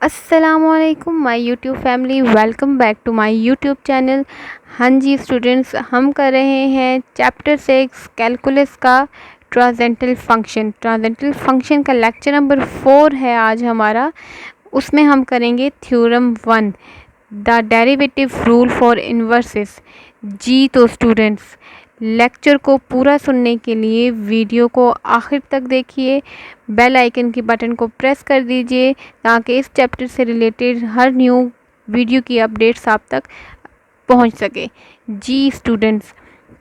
अस्सलामुअलैकुम my YouTube family, welcome back to my YouTube channel. हाँ जी स्टूडेंट्स, हम कर रहे हैं चैप्टर 6 कैलकुलस का ट्रांसेंडेंटल फंक्शन का लेक्चर नंबर 4 है आज हमारा। उसमें हम करेंगे theorem 1, the derivative rule for inverses. जी तो स्टूडेंट्स, लेक्चर को पूरा सुनने के लिए वीडियो को आखिर तक देखिए, बेल आइकन की बटन को प्रेस कर दीजिए ताकि इस चैप्टर से रिलेटेड हर न्यू वीडियो की अपडेट्स आप तक पहुंच सके। जी स्टूडेंट्स,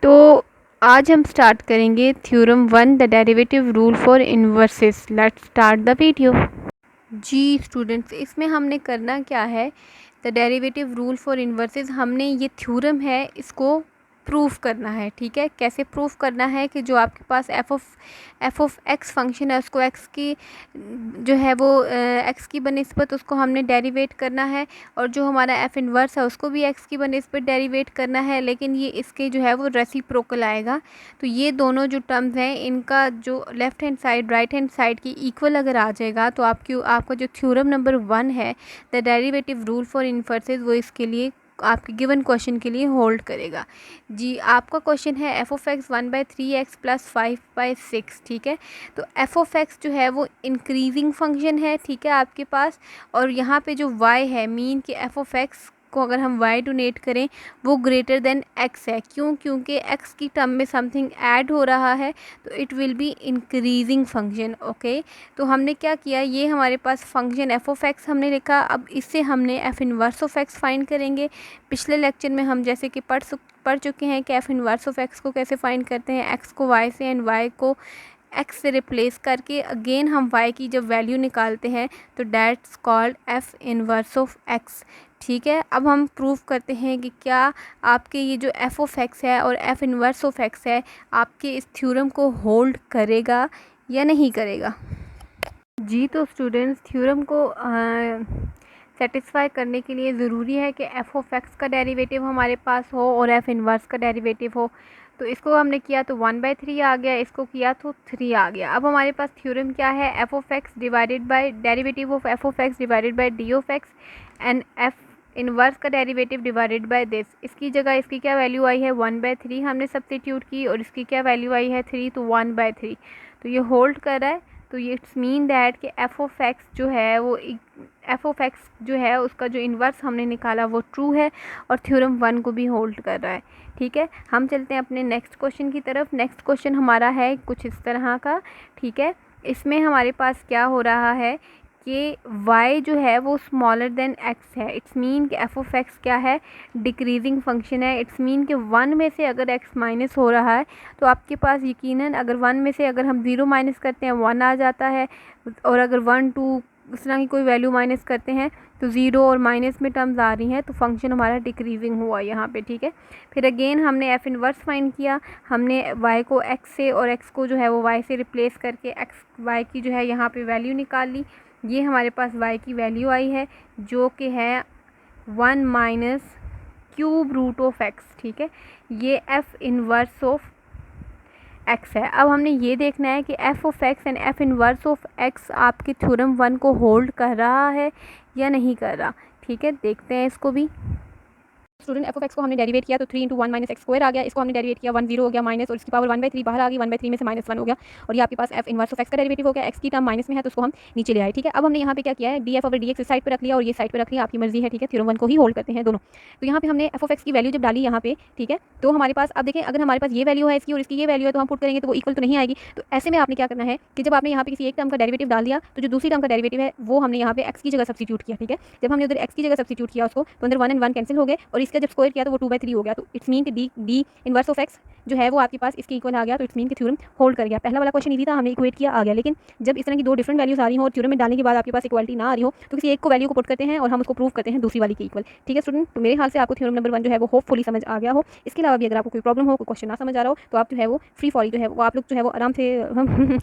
तो आज हम स्टार्ट करेंगे theorem 1, the derivative rule for inverses. Let's start the video. जी स्टूडेंट्स, इसमें हमने करना क्या है, the derivative rule for inverses, हमने ये थ्योरम है इसको प्रूफ करना है। ठीक है, कैसे प्रूफ करना है कि जो आपके पास एफ ऑफ एक्स फंक्शन है उसको एक्स की जो है वो एक्स की बनिस्बत उसको हमने डेरिवेट करना है, और जो हमारा एफ इन्वर्स है उसको भी एक्स की बनिस्बत डेरिवेट करना है, लेकिन ये इसके जो है वो रेसिप्रोकल आएगा। तो ये दोनों जो टर्म्स हैं इनका जो left hand side right hand side की इक्वल अगर आ जाएगा तो आपका जो थ्योरम नंबर 1 है the derivative rule for inverses, वो इसके लिए आपके गिवन क्वेश्चन के लिए होल्ड करेगा। जी, आपका क्वेश्चन है एफ ऑफ एक्स 1/3x + 5/6। ठीक है, तो एफ ऑफ एक्स जो है वो इंक्रीजिंग फंक्शन है। ठीक है आपके पास, और यहाँ पे जो y है, मीन कि एफ ऑफ एक्स को अगर हम y डोनेट करें वो ग्रेटर देन x है। क्यों? क्योंकि x की टर्म में समथिंग ऐड हो रहा है, तो it will be increasing function. Okay, तो हमने क्या किया, ये हमारे पास फंक्शन एफ ऑफ एक्स हमने लिखा। अब इससे हमने F inverse of x find करेंगे। पिछले लेक्चर में हम जैसे कि पढ़ चुके हैं कि एफ इनवर्स ऑफ एक्स को कैसे फाइंड करते हैं, एक्स को y से एंड y को x से रिप्लेस करके अगेन हम y की जब वैल्यू निकालते हैं तो that's called F inverse of x। ठीक है, अब हम प्रूफ करते हैं कि क्या आपके ये जो एफ ऑफ एक्स है और एफ इनवर्स ऑफ एक्स है आपके इस थ्योरम को होल्ड करेगा या नहीं करेगा। जी तो स्टूडेंट्स, थ्योरम को सेटिस्फाई करने के लिए ज़रूरी है कि एफ ऑफ एक्स का डेरिवेटिव हमारे पास हो और एफ इनवर्स का डेरिवेटिव हो। तो इसको हमने किया तो 1/3 आ गया, इसको किया तो 3 आ गया। अब हमारे पास थ्योरम क्या है, F of x divided by derivative of F of x divided by D of x and F inverse का डेरिवेटिव डिवाइडेड बाय दिस। इसकी जगह इसकी क्या वैल्यू आई है 1/3 हमने सब्स्टिट्यूट की, और इसकी क्या वैल्यू आई है 3, तो 1/3। तो ये होल्ड कर रहा है, तो ये इट्स मीन दैट कि एफ ऑफ एक्स जो है वो एफ ऑफ एक्स जो है उसका जो इन्वर्स हमने निकाला वो ट्रू है और थ्योरम 1 को भी होल्ड कर रहा है। ठीक है, हम चलते हैं अपने नेक्स्ट क्वेश्चन की तरफ। नेक्स्ट क्वेश्चन हमारा है कुछ इस तरह का। ठीक है, इसमें हमारे पास क्या हो रहा है कि y जो है वो स्मॉलर देन x है। इट्स मीन कि एफ ऑफ एक्स क्या है, डिक्रीजिंग फंक्शन है। इट्स मीन कि 1 में से अगर x माइनस हो रहा है तो आपके पास यकीनन अगर 1 में से अगर हम 0 माइनस करते हैं 1 आ जाता है, और अगर 1 2 इस तरह की कोई वैल्यू माइनस करते हैं तो 0 और माइनस में टर्म्स आ रही हैं, तो फंक्शन हमारा डिक्रीजिंग हुआ यहाँ पे। ठीक है, फिर अगेन हमने एफ इनवर्स फाइंड किया। हमने y को x से और x को जो है वो y से रिप्लेस करके y की जो है यहाँ पे वैल्यू निकाल ली। ये हमारे पास y की वैल्यू आई है जो कि है 1 minus cube root of x। ठीक है, ये एफ इनवर्स ऑफ एक्स है। अब हमने ये देखना है कि F of x and F inverse of x आपके थ्योरम 1 को होल्ड कर रहा है या नहीं कर रहा। ठीक है, देखते हैं इसको भी। स्टूडेंट, एफ ऑफ एक्स को हमने डेरिवेट किया तो 3 × 1 माइनस एक्स स्क्वायर आ गया। इसको हमने डेरिवेट किया 1 0 हो गया माइनस, और इसकी पावर 1/3 बाहर आ गई, 1/3 में से -1 हो गया, और ये आपके पास एफ इनवर्स ऑफ एक्स का डेरिवेटिव हो गया। एक्स की टर्म माइनस में है तो उसको हम नीचे ले आए। ठीक है, अब हमने यहाँ पे क्या किया है, D F over D x इस साइड पर रख लिया और ये साइड पर रख लिया, आपकी मर्जी है। ठीक है, थ्योरम 1 को ही होल्ड करते हैं दोनों। तो यहाँ पे हमने एफ ऑफ एक्स की वैल्यू जब डाली यहाँ पे, ठीक है, तो हमारे पास अब देखें अगर हमारे पास ये वैल्यू है इसकी और इसकी ये वैल्यू है तो हम पुट करेंगे तो वो इक्वल तो नहीं आएगी। तो ऐसे में आपने क्या करना है कि जब आपने यहाँ पे किसी एक टर्म का डेरिवेटिव डाल दिया तो जो दूसरी टर्म का डेरिवेटिव है वो हमने यहाँ पे एक्स की जगह सब्स्टिट्यूट किया। ठीक है, जब हमने उधर एक्स की जगह सब्स्टिट्यूट किया उसको तो अंदर 1 and 1 कैंसिल हो गए, और इसका जब स्क्वायर किया तो वो 2/3 हो गया। तो इट्स मीन कि डी इनवर्स ऑफ एक्स जो है वो आपके पास इसके इक्वल आ गया, तो इट्स मीन कि थ्योरम होल्ड कर गया। पहला वाला क्वेश्चन इजी था, हमने इक्वेट किया आ गया, लेकिन जब इस तरह की दो डिफरेंट वैल्यूज आ रही हो और थ्योरम में डालने के बाद आपके पास इक्वालिटी ना आ रही हो तो किसी एक को वैल्यू को पुट करते हैं और हम उसको प्रूव करते हैं दूसरी वाली की इक्वल। ठीक है स्टूडेंट, तो मेरे ख्याल से आपको थ्योरम नंबर 1 जो है वो होपफुली समझ आ गया हो। इसके अलावा भी अगर आपको कोई प्रॉब्लम हो, कोई क्वेश्चन ना समझ आ रहा हो तो आप जो है वो फ्री फॉरी जो है वो आप लोग जो है वो आराम से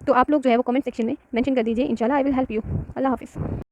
तो आप लोग जो है वो कमेंट सेक्शन में मेंशन कर दीजिए, इंशाल्लाह आई विल हेल्प यू। अल्लाह हाफिज़।